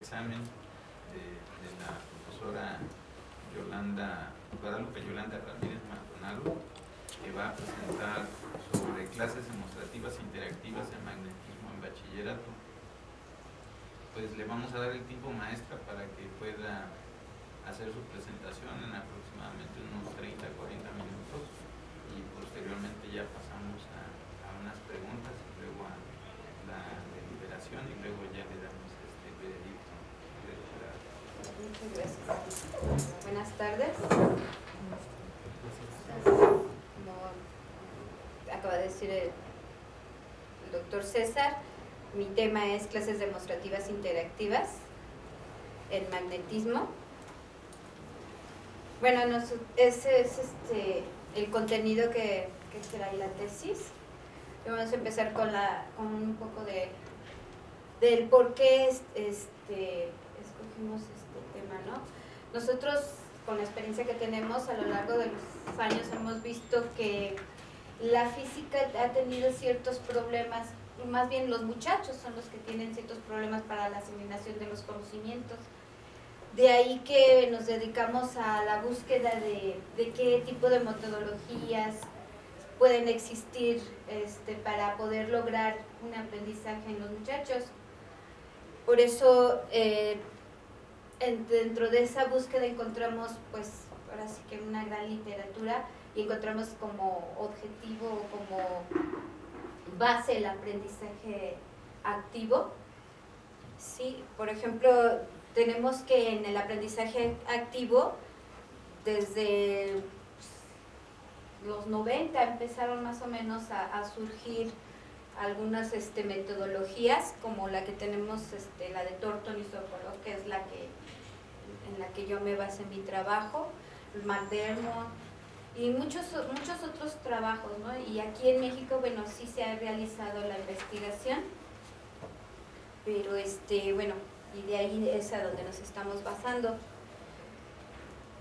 examen de la profesora Guadalupe Yolanda Ramírez Maldonado, que va a presentar sobre clases demostrativas interactivas de magnetismo en bachillerato. Pues le vamos a dar el tiempo, maestra, para que pueda hacer su presentación en aproximadamente unos 30-40 minutos, y posteriormente ya pasamos a unas preguntas y luego a la deliberación, y luego ya le damos este veredicto. Muchas gracias. Buenas tardes. Como acaba de decir el doctor César, mi tema es clases demostrativas interactivas en magnetismo. Bueno, ese es el contenido que será la tesis. Vamos a empezar con un poco del por qué escogimos este tema, ¿no? Nosotros, con la experiencia que tenemos a lo largo de los años, hemos visto que la física ha tenido ciertos problemas, más bien los muchachos son los que tienen ciertos problemas para la asimilación de los conocimientos. De ahí que nos dedicamos a la búsqueda de qué tipo de metodologías pueden existir para poder lograr un aprendizaje en los muchachos. Por eso, dentro de esa búsqueda encontramos, pues, ahora sí que una gran literatura, y encontramos como objetivo o como base el aprendizaje activo. Sí, por ejemplo, tenemos que en el aprendizaje activo, desde los 90 empezaron más o menos a surgir algunas metodologías, como la que tenemos, la de Thornton y Sokolov, que es en la que yo me basé en mi trabajo, McDermott y muchos otros trabajos, ¿no? Y aquí en México, bueno, sí se ha realizado la investigación, pero bueno, y de ahí es a donde nos estamos basando.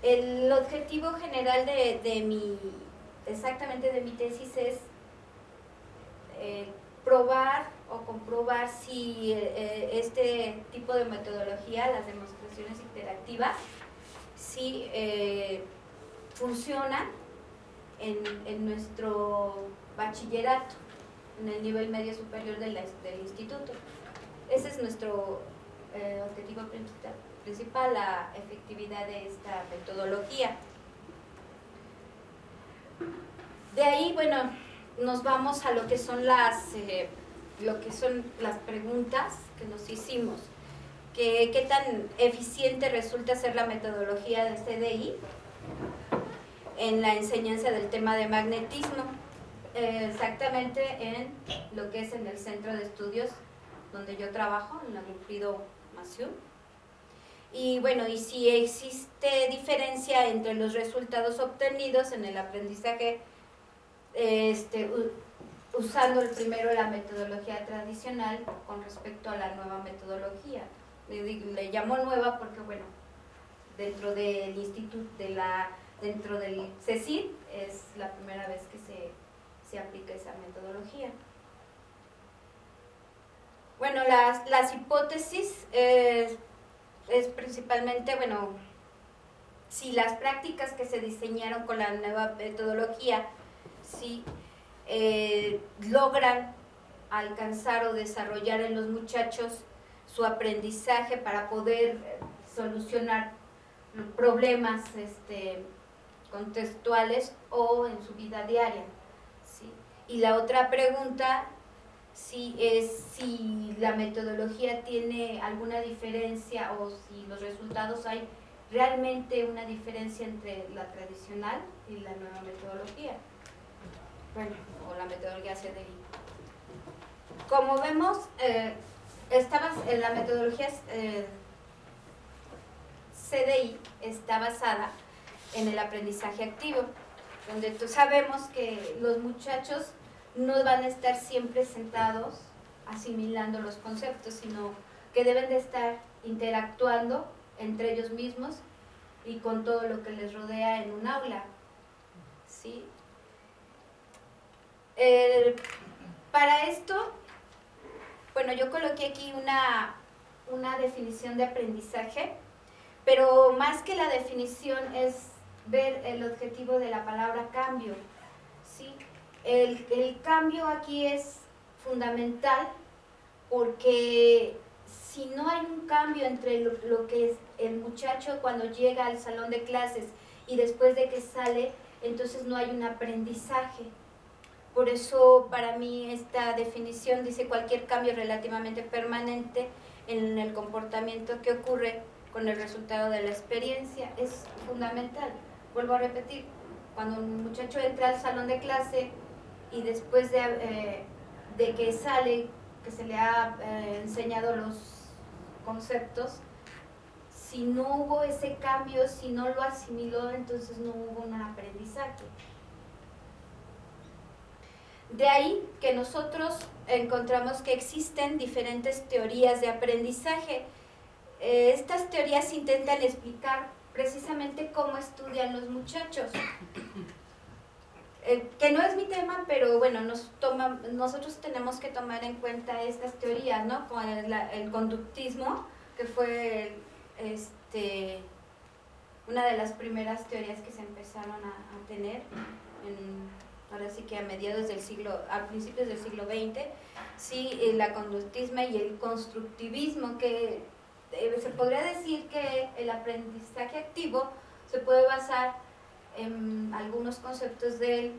El objetivo general de mi tesis es probar o comprobar si este tipo de metodología, las demostraciones interactivas, si funcionan en nuestro bachillerato, en el nivel medio superior del instituto. Ese es nuestro objetivo principal, la efectividad de esta metodología. De ahí, bueno, nos vamos a lo que son las preguntas que nos hicimos. ¿Qué tan eficiente resulta ser la metodología de CDI en la enseñanza del tema de magnetismo? Exactamente en lo que es en el centro de estudios donde yo trabajo, en la Wilfrido Massieu. Y bueno, y si existe diferencia entre los resultados obtenidos en el aprendizaje usando primero la metodología tradicional con respecto a la nueva metodología. Le llamo nueva porque, bueno, dentro del instituto, dentro del CECID es la primera vez que se aplica esa metodología. Bueno, las hipótesis es principalmente, bueno, si las prácticas que se diseñaron con la nueva metodología si logran alcanzar o desarrollar en los muchachos su aprendizaje para poder solucionar problemas contextuales o en su vida diaria, ¿sí? Y la otra pregunta es si la metodología tiene alguna diferencia o si los resultados hay realmente una diferencia entre la tradicional y la nueva metodología. Bueno, o la metodología CDI. Como vemos, la metodología CDI está basada en el aprendizaje activo, donde sabemos que los muchachos no van a estar siempre sentados asimilando los conceptos, sino que deben de estar interactuando entre ellos mismos y con todo lo que les rodea en un aula, ¿sí? Para esto, bueno, yo coloqué aquí una definición de aprendizaje, pero más que la definición es ver el objetivo de la palabra cambio, ¿sí? El cambio aquí es fundamental porque si no hay un cambio entre lo que es el muchacho cuando llega al salón de clases y después de que sale, entonces no hay un aprendizaje. Por eso para mí esta definición dice cualquier cambio relativamente permanente en el comportamiento que ocurre con el resultado de la experiencia es fundamental. Vuelvo a repetir, cuando un muchacho entra al salón de clase y después de que sale, que se le ha enseñado los conceptos, si no hubo ese cambio, si no lo asimiló, entonces no hubo un aprendizaje. De ahí que nosotros encontramos que existen diferentes teorías de aprendizaje. Estas teorías intentan explicar precisamente cómo estudian los muchachos. Que no es mi tema, pero bueno, nosotros tenemos que tomar en cuenta estas teorías, ¿no? Como el conductismo, que fue una de las primeras teorías que se empezaron a tener ahora sí que a principios del siglo XX, sí, la conductismo y el constructivismo, que se podría decir que el aprendizaje activo se puede basar en algunos conceptos del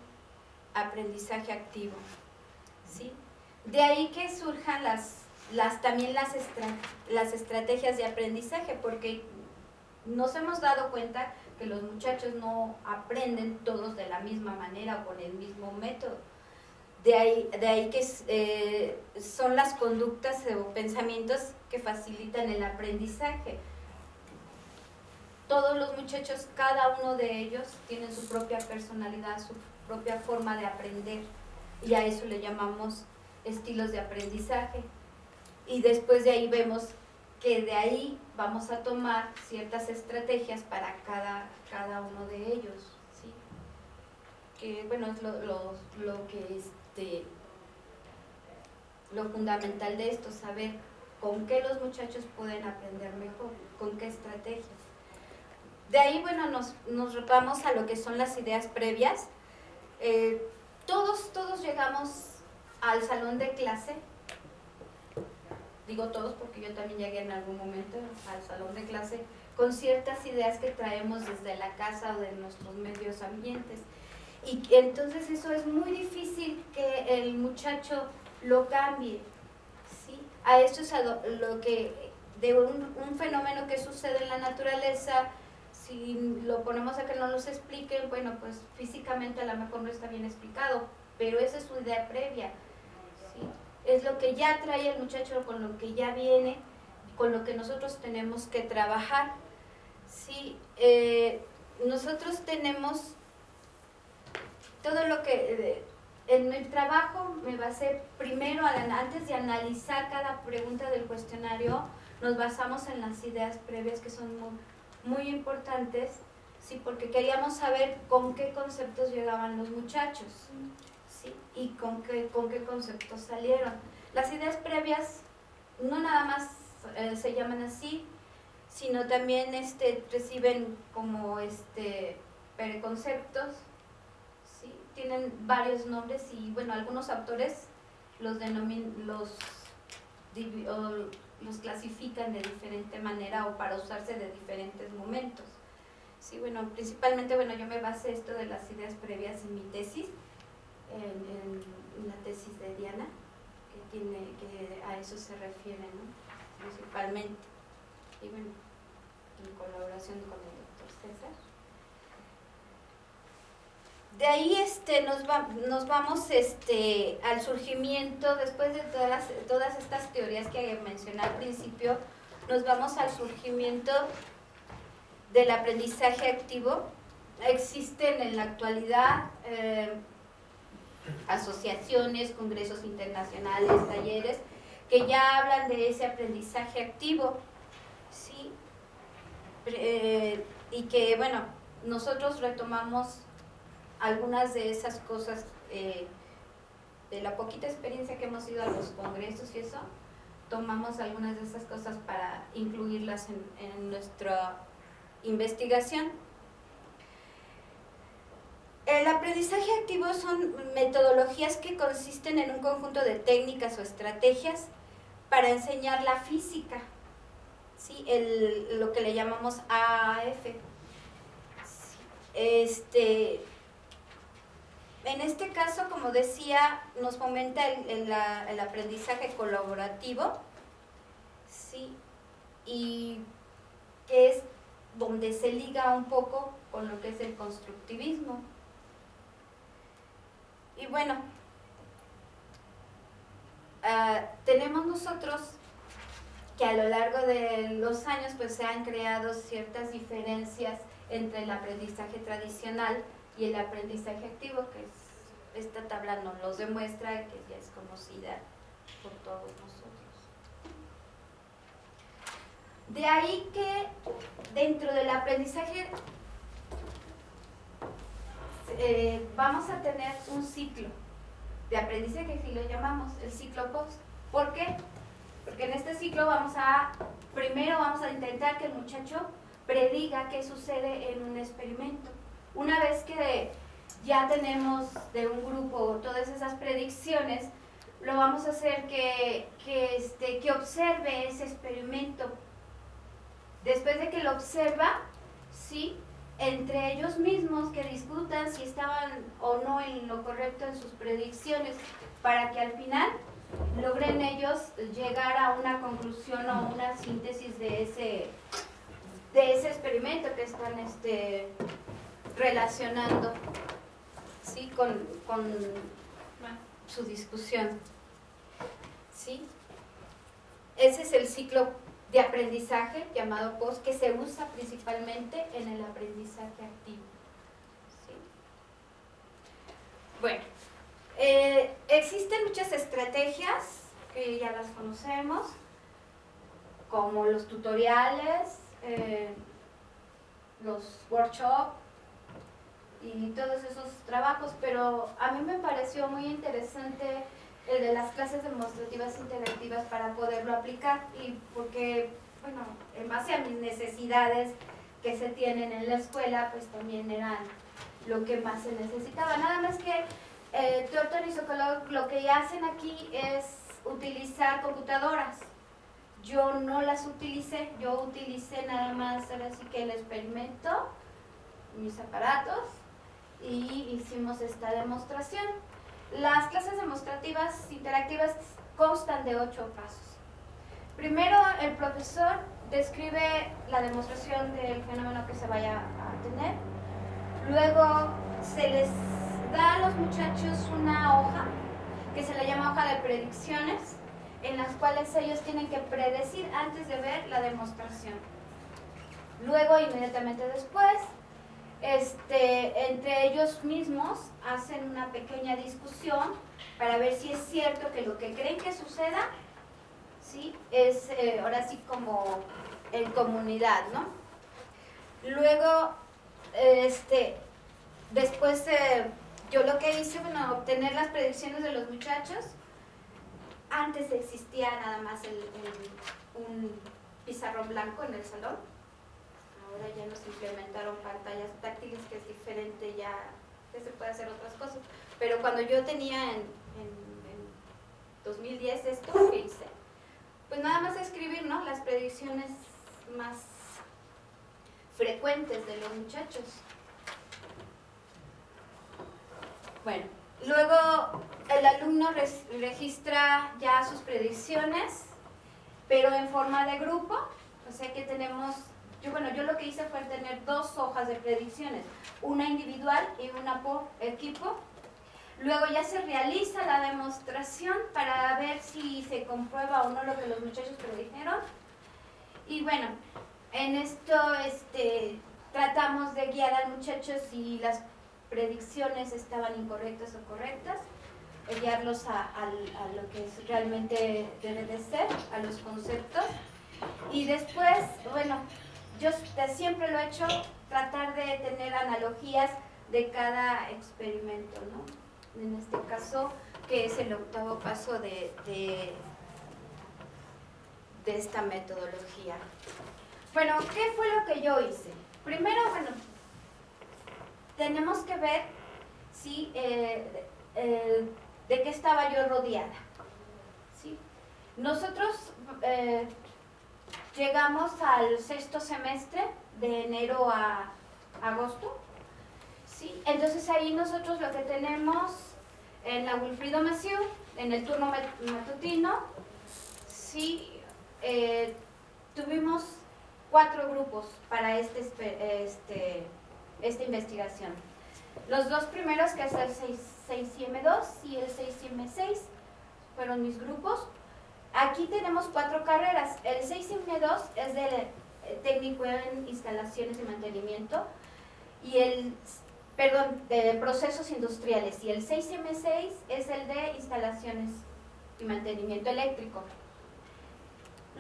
aprendizaje activo, ¿sí? De ahí que surjan también las estrategias de aprendizaje, porque nos hemos dado cuenta que los muchachos no aprenden todos de la misma manera o con el mismo método. De ahí que son las conductas o pensamientos que facilitan el aprendizaje. Todos los muchachos, cada uno de ellos, tienen su propia personalidad, su propia forma de aprender, y a eso le llamamos estilos de aprendizaje. Y después de ahí vemos que de ahí vamos a tomar ciertas estrategias para cada uno de ellos, ¿sí? Que bueno, es lo fundamental de esto, saber con qué los muchachos pueden aprender mejor, con qué estrategias. De ahí, bueno, nos vamos a lo que son las ideas previas. Todos llegamos al salón de clase. Digo todos porque yo también llegué en algún momento al salón de clase con ciertas ideas que traemos desde la casa o de nuestros medios ambientes. Y entonces eso es muy difícil que el muchacho lo cambie, ¿sí? A esto es lo que, de un fenómeno que sucede en la naturaleza, si lo ponemos a que no nos expliquen, bueno, pues físicamente a lo mejor no está bien explicado, pero esa es su idea previa, ¿sí? Es lo que ya trae el muchacho, con lo que ya viene, con lo que nosotros tenemos que trabajar, ¿sí? Nosotros tenemos todo lo que en el trabajo me basé primero, antes de analizar cada pregunta del cuestionario, nos basamos en las ideas previas, que son muy importantes, ¿sí? Porque queríamos saber con qué conceptos llegaban los muchachos, ¿sí? Y con qué conceptos salieron. Las ideas previas no nada más se llaman así, sino también reciben como preconceptos, ¿sí? Tienen varios nombres y bueno, algunos autores los clasifican de diferente manera o para usarse de diferentes momentos. Sí, bueno, principalmente, bueno, yo me basé esto de las ideas previas en mi tesis, en la tesis de Diana, que a eso se refiere, ¿no? Principalmente. Y bueno, en colaboración con el doctor César. De ahí nos vamos al surgimiento, después de todas estas teorías que mencioné al principio, nos vamos al surgimiento del aprendizaje activo. Existen en la actualidad asociaciones, congresos internacionales, talleres, que ya hablan de ese aprendizaje activo, ¿sí? Y que, bueno, nosotros retomamos algunas de esas cosas de la poquita experiencia que hemos ido a los congresos y eso, tomamos algunas de esas cosas para incluirlas en nuestra investigación. El aprendizaje activo son metodologías que consisten en un conjunto de técnicas o estrategias para enseñar la física, ¿sí? Lo que le llamamos AAF. En este caso, como decía, nos fomenta el aprendizaje colaborativo, ¿sí? Y que es donde se liga un poco con lo que es el constructivismo. Y bueno, tenemos nosotros que a lo largo de los años pues se han creado ciertas diferencias entre el aprendizaje tradicional y el aprendizaje activo, que esta tabla nos los demuestra, que ya es conocida por todos nosotros. De ahí que dentro del aprendizaje vamos a tener un ciclo de aprendizaje, que lo llamamos el ciclo POST. ¿Por qué? Porque en este ciclo primero vamos a intentar que el muchacho prediga qué sucede en un experimento. Una vez que ya tenemos de un grupo todas esas predicciones, lo vamos a hacer que observe ese experimento. Después de que lo observa, ¿sí?, entre ellos mismos que discutan si estaban o no en lo correcto en sus predicciones, para que al final logren ellos llegar a una conclusión o una síntesis de ese experimento que están relacionando, ¿sí?, con su discusión, ¿sí? Ese es el ciclo de aprendizaje llamado POST, que se usa principalmente en el aprendizaje activo, ¿sí? Bueno, existen muchas estrategias que ya las conocemos, como los tutoriales, los workshops y todos esos trabajos, pero a mí me pareció muy interesante el de las clases demostrativas interactivas para poderlo aplicar, y porque, bueno, en base a mis necesidades que se tienen en la escuela, pues también eran lo que más se necesitaba. Nada más que Thornton y Sokolov lo que hacen aquí es utilizar computadoras. Yo no las utilicé, yo utilicé nada más, ahora sí que el experimento, mis aparatos, y hicimos esta demostración. Las clases demostrativas interactivas constan de 8 pasos. Primero, el profesor describe la demostración del fenómeno que se vaya a tener. Luego, se les da a los muchachos una hoja, que se le llama hoja de predicciones, en las cuales ellos tienen que predecir antes de ver la demostración. Luego, inmediatamente después, entre ellos mismos hacen una pequeña discusión para ver si es cierto que lo que creen que suceda, ¿sí?, es ahora sí como en comunidad, ¿no? Luego, después yo lo que hice, bueno, obtener las predicciones de los muchachos. Antes existía nada más un pizarrón blanco en el salón. Ahora ya nos implementaron pantallas táctiles, que es diferente, ya que se puede hacer otras cosas. Pero cuando yo tenía en 2010 esto que hice, pues nada más escribir, ¿no?, las predicciones más frecuentes de los muchachos. Bueno, luego el alumno registra ya sus predicciones, pero en forma de grupo, o sea que tenemos... Yo lo que hice fue tener 2 hojas de predicciones, una individual y una por equipo. Luego ya se realiza la demostración para ver si se comprueba o no lo que los muchachos predijeron. Y bueno, en esto tratamos de guiar al muchacho si las predicciones estaban incorrectas o correctas, guiarlos a lo que realmente debe de ser, a los conceptos. Y después, bueno, yo siempre lo he hecho, tratar de tener analogías de cada experimento, ¿no? En este caso, que es el 8º paso esta metodología. Bueno, ¿qué fue lo que yo hice? Primero, bueno, tenemos que ver si, de qué estaba yo rodeada. ¿Sí? Nosotros llegamos al sexto semestre, de enero a agosto. ¿Sí? Entonces ahí nosotros lo que tenemos en la Wilfrido Massieu, en el turno matutino, sí, tuvimos 4 grupos para esta investigación. Los 2 primeros, que es el 6IM2 y el 6IM6, fueron mis grupos. Aquí tenemos 4 carreras. El 6IM2 es de técnico en instalaciones y mantenimiento, y de procesos industriales, y el 6IM6 es el de instalaciones y mantenimiento eléctrico.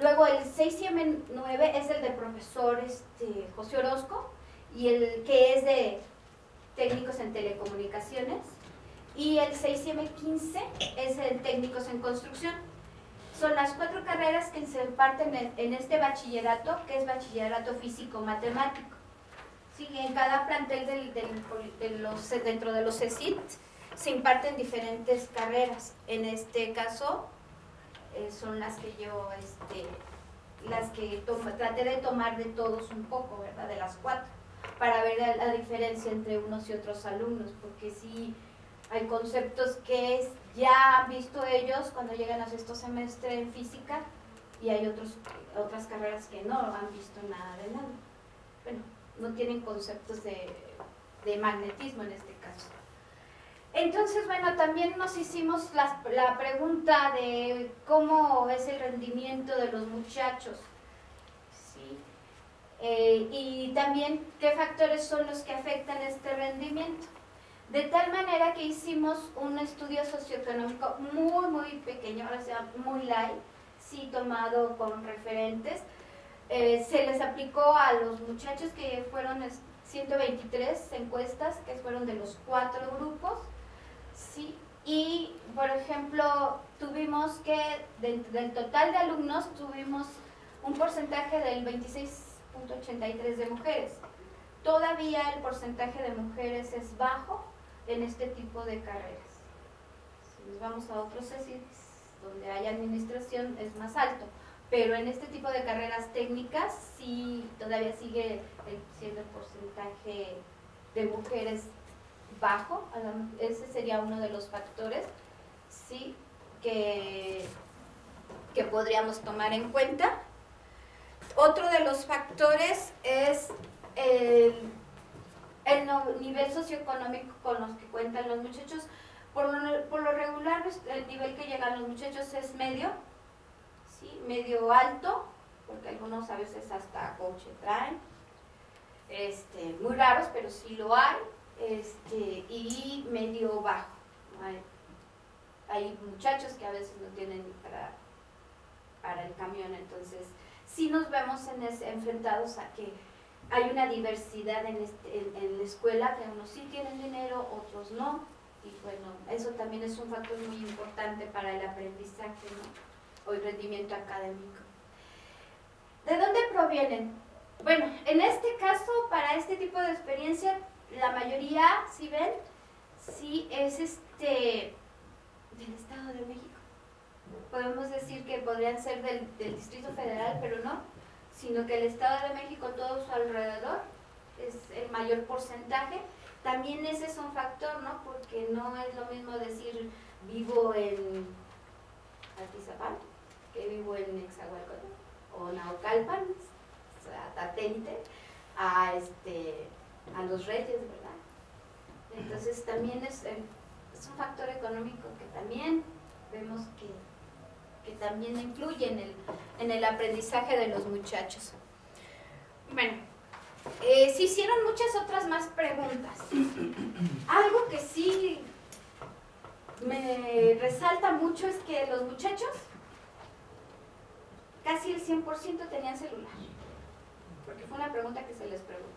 Luego el 6IM9 es el de profesor José Orozco, y el que es de técnicos en telecomunicaciones, y el 6IM15 es el de técnicos en construcción. Son las 4 carreras que se imparten en este bachillerato, que es bachillerato físico-matemático. Sí, en cada plantel dentro de los CECIT se imparten diferentes carreras. En este caso son las que yo traté de tomar de todos un poco, ¿verdad? De las 4, para ver la diferencia entre unos y otros alumnos, porque sí hay conceptos que ya han visto ellos cuando llegan a sexto semestre en física, y hay otras carreras que no han visto nada de nada. Bueno, no tienen conceptos de magnetismo en este caso. Entonces, bueno, también nos hicimos la pregunta de cómo es el rendimiento de los muchachos, ¿sí? Y también qué factores son los que afectan este rendimiento. De tal manera que hicimos un estudio socioeconómico muy pequeño, ahora sea muy light, sí, tomado con referentes. Se les aplicó a los muchachos, que fueron 123 encuestas, que fueron de los 4 grupos, ¿sí? Y, por ejemplo, tuvimos que, del total de alumnos, tuvimos un porcentaje del 26.83 de mujeres. Todavía el porcentaje de mujeres es bajo en este tipo de carreras. Si nos vamos a otros CECITs donde hay administración, es más alto. Pero en este tipo de carreras técnicas sí todavía sigue siendo el porcentaje de mujeres bajo. Ese sería uno de los factores, sí, que podríamos tomar en cuenta. Otro de los factores es el nivel socioeconómico con los que cuentan los muchachos. Por lo regular, el nivel que llegan los muchachos es medio, ¿sí? Medio alto, porque algunos a veces hasta coche traen, muy raros, pero sí lo hay, y medio bajo. Hay muchachos que a veces no tienen ni para el camión, entonces sí nos vemos enfrentados a que hay una diversidad en la escuela, que unos sí tienen dinero, otros no, y bueno, eso también es un factor muy importante para el aprendizaje, ¿no? O el rendimiento académico. ¿De dónde provienen? Bueno, en este caso, para este tipo de experiencia, la mayoría, si ven, sí es del Estado de México. Podemos decir que podrían ser del Distrito Federal, pero no, sino que el Estado de México, todo su alrededor, es el mayor porcentaje. También ese es un factor, ¿no? Porque no es lo mismo decir vivo en Atizapán que vivo en Nezahualcóyotl o Naucalpan, o sea, Tatente, a Los Reyes, ¿verdad? Entonces también es un factor económico que también vemos que también influye en el aprendizaje de los muchachos. Bueno, se hicieron muchas otras más preguntas. Algo que sí me resalta mucho es que los muchachos, casi el 100% tenían celular, porque fue una pregunta que se les preguntó.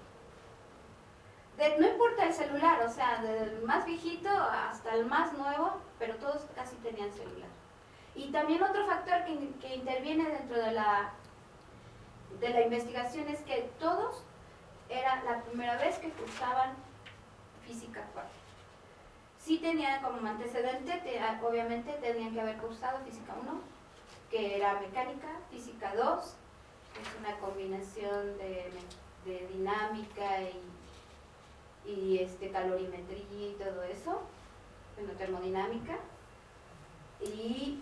No importa el celular, o sea, del más viejito hasta el más nuevo, pero todos casi tenían celular. Y también otro factor que interviene dentro de la investigación es que todos era la primera vez que cursaban física 4. Sí tenían como antecedente, obviamente tenían que haber cursado física 1, que era mecánica, física 2, que es una combinación de dinámica y calorimetría y todo eso, bueno, termodinámica, y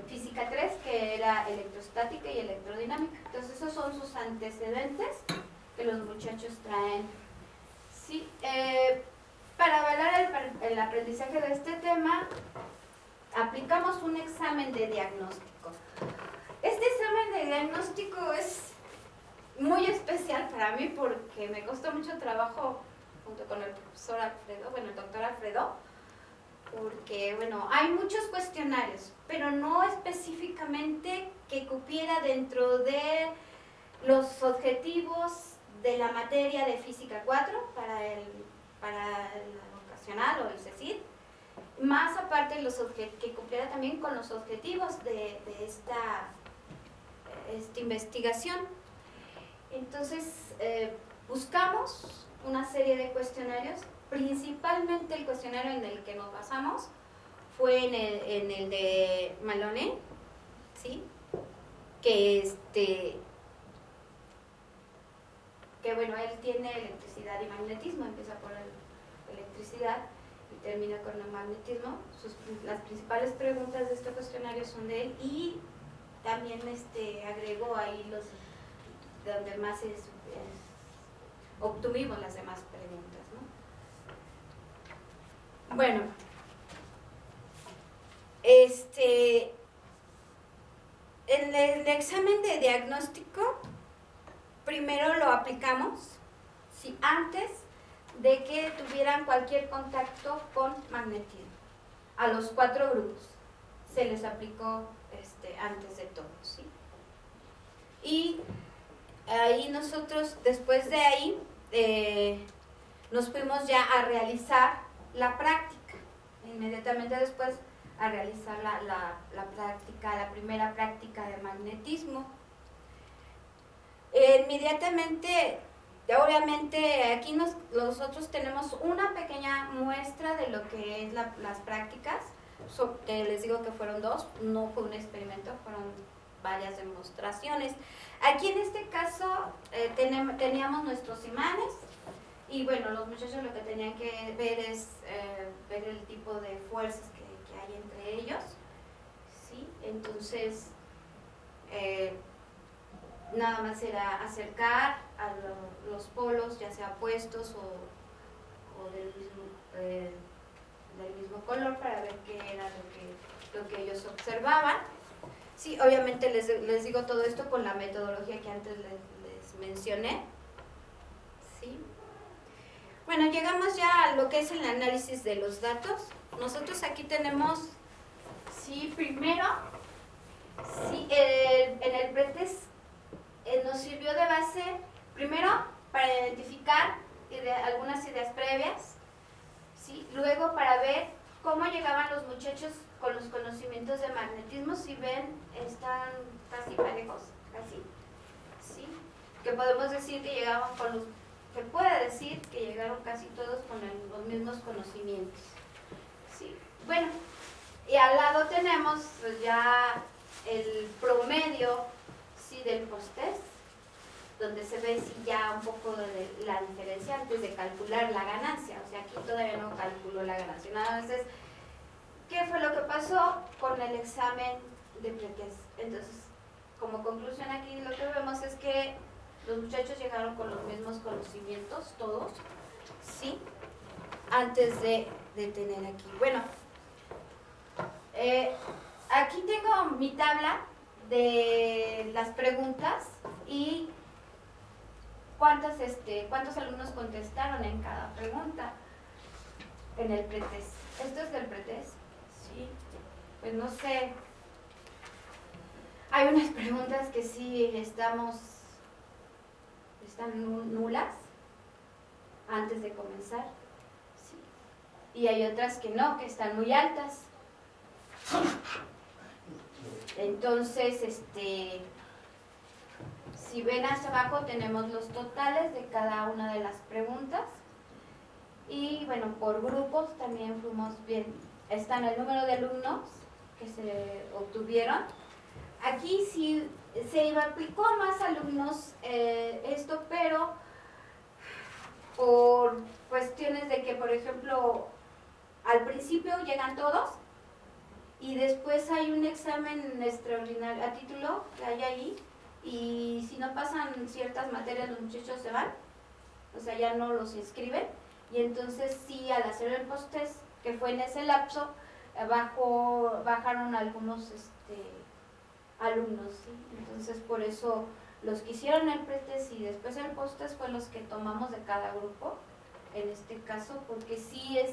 física 3, que era electrostática y electrodinámica. Entonces esos son sus antecedentes que los muchachos traen. Sí, para avalar el aprendizaje de este tema, aplicamos un examen de diagnóstico. Este examen de diagnóstico es muy especial para mí porque me costó mucho trabajo junto con el profesor Alfredo, bueno, el doctor Alfredo, porque, bueno, hay muchos cuestionarios, pero no específicamente que cupiera dentro de los objetivos de la materia de física 4 para el vocacional o el CECID, más aparte que cumpliera también con los objetivos de esta investigación. Entonces, buscamos una serie de cuestionarios. Principalmente el cuestionario en el que nos basamos fue en el de Malone, ¿sí? Que bueno, él tiene electricidad y magnetismo, empieza por la electricidad y termina con el magnetismo. Las principales preguntas de este cuestionario son de él, y también agregó ahí los donde más obtuvimos las demás preguntas, ¿no? Bueno, en el examen de diagnóstico primero lo aplicamos, ¿sí?, antes de que tuvieran cualquier contacto con magnetismo. A los 4 grupos se les aplicó antes de todo, ¿sí? Y ahí nosotros, después de ahí, nos fuimos ya a realizar la práctica. Inmediatamente después a realizar la práctica, la primera práctica de magnetismo. Inmediatamente, obviamente aquí nosotros tenemos una pequeña muestra de lo que es las prácticas, que les digo que fueron 2, no fue un experimento, fueron varias demostraciones. Aquí en este caso teníamos nuestros imanes, y bueno, los muchachos lo que tenían que ver es ver el tipo de fuerzas que hay entre ellos, ¿sí? Entonces, nada más era acercar a los polos, ya sea opuestos o del mismo color, para ver qué era lo que ellos observaban. Sí, obviamente les digo todo esto con la metodología que antes les mencioné. ¿Sí? Bueno, llegamos ya a lo que es el análisis de los datos. Nosotros aquí tenemos, sí, primero, sí, en el pretest nos sirvió de base, primero, para identificar algunas ideas previas, ¿sí? Luego para ver cómo llegaban los muchachos con los conocimientos de magnetismo. Si ven, están casi parejos, casi, ¿sí? Que podemos decir que llegaban se puede decir que llegaron casi todos con los mismos conocimientos, ¿sí? Bueno, y al lado tenemos pues ya el promedio, ¿sí?, del post-test, donde se ve si ya un poco de la diferencia antes de calcular la ganancia. O sea, aquí todavía no calculo la ganancia. Nada más es qué fue lo que pasó con el examen de pretest. Entonces, como conclusión aquí lo que vemos es que los muchachos llegaron con los mismos conocimientos, todos, ¿sí?, antes de tener aquí. Bueno, aquí tengo mi tabla de las preguntas y cuántos alumnos contestaron en cada pregunta en el pretest. Esto es del pretest, ¿sí? Pues no sé, hay unas preguntas que sí están nulas antes de comenzar, ¿sí? Y hay otras que no, que están muy altas. Entonces, si ven hacia abajo tenemos los totales de cada una de las preguntas. Y bueno, por grupos también fuimos bien. Están el número de alumnos que se obtuvieron. Aquí sí se aplicó a más alumnos esto, pero por cuestiones de que, por ejemplo, al principio llegan todos y después hay un examen extraordinario a título que hay ahí, y si no pasan ciertas materias los muchachos se van, o sea, ya no los inscriben, y entonces sí, al hacer el post-test, que fue en ese lapso, bajaron algunos alumnos, ¿sí? Entonces por eso los que hicieron el pretest y después el post-test fue los que tomamos de cada grupo, en este caso, porque sí es,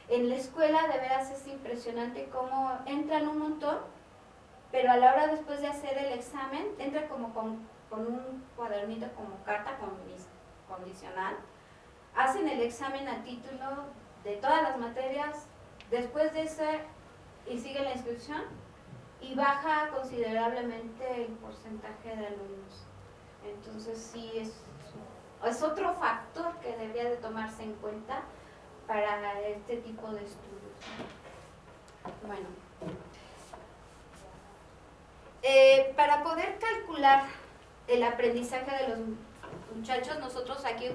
en la escuela de veras es impresionante cómo entran un montón, pero a la hora después de hacer el examen, entra como con un cuadernito como carta condicional, hacen el examen a título de todas las materias, después de ese, y sigue la inscripción, y baja considerablemente el porcentaje de alumnos. Entonces sí es otro factor que debería de tomarse en cuenta para este tipo de estudios. Bueno, para poder calcular el aprendizaje de los muchachos, nosotros aquí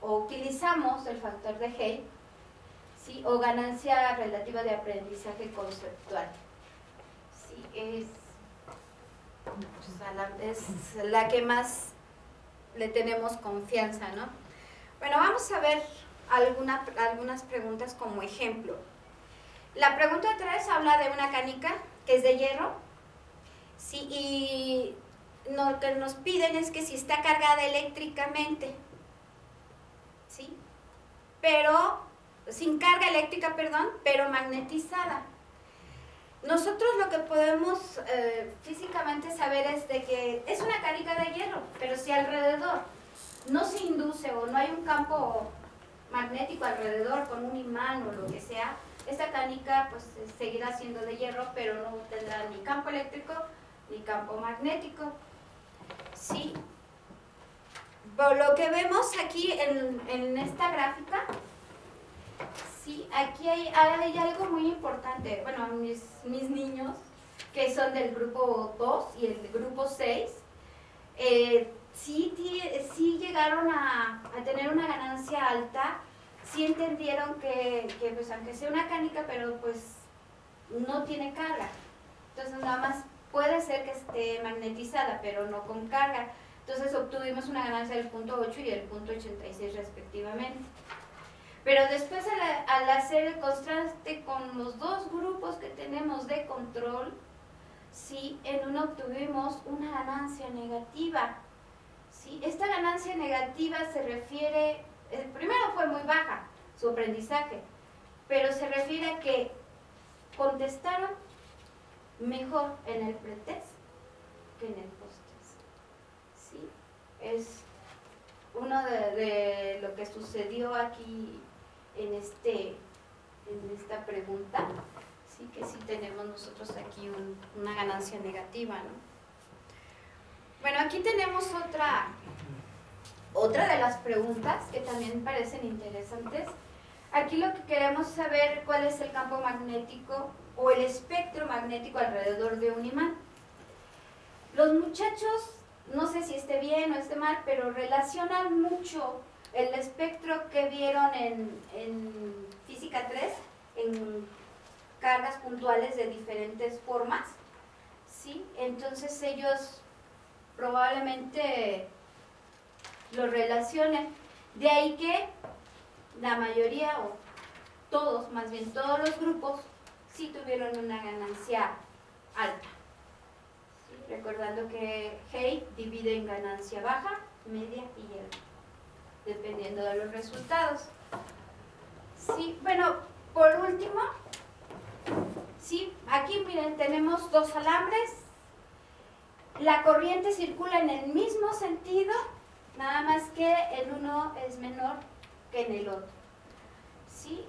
utilizamos el factor de Hay, ¿sí? O ganancia relativa de aprendizaje conceptual. Sí, es la que más le tenemos confianza, ¿no? Bueno, vamos a ver algunas preguntas como ejemplo. La pregunta 3 habla de una canica que es de hierro, ¿sí? Y lo que nos piden es que si está cargada eléctricamente, ¿sí? Pero, sin carga eléctrica, perdón, pero magnetizada. Nosotros lo que podemos físicamente saber es de que es una canica de hierro, pero si alrededor no se induce o no hay un campo magnético alrededor con un imán o lo que sea, esta canica pues seguirá siendo de hierro, pero no tendrá ni campo eléctrico ni campo magnético. Sí. Por lo que vemos aquí en esta gráfica, sí, aquí hay algo muy importante. Bueno, mis niños, que son del grupo 2 y el grupo 6, sí llegaron a tener una ganancia alta, sí entendieron que pues aunque sea una canica, pero pues no tiene carga. Entonces nada más puede ser que esté magnetizada, pero no con carga. Entonces obtuvimos una ganancia del punto 8 y el punto 86 respectivamente. Pero después al hacer el contraste con los dos grupos que tenemos de control, sí, en uno obtuvimos una ganancia negativa. ¿Sí? Esta ganancia negativa se refiere, primero fue muy baja su aprendizaje, pero se refiere a que contestaron mejor en el pretest que en el posttest. ¿Sí? Es uno de lo que sucedió aquí en esta pregunta, sí, que sí tenemos nosotros aquí una ganancia negativa, ¿no? Bueno, aquí tenemos otra de las preguntas que también parecen interesantes. Aquí lo que queremos saber cuál es el campo magnético o el espectro magnético alrededor de un imán. Los muchachos, no sé si esté bien o esté mal, pero relacionan mucho el espectro que vieron en Física 3, en cargas puntuales de diferentes formas, ¿sí? Entonces ellos probablemente lo relacionen. De ahí que la mayoría, o todos, más bien todos los grupos, sí tuvieron una ganancia alta. ¿Sí? Recordando que Hay divide en ganancia baja, media y alta, dependiendo de los resultados. Sí, bueno, por último, sí, aquí miren, tenemos dos alambres. La corriente circula en el mismo sentido, nada más que el uno es menor que en el otro. ¿Sí?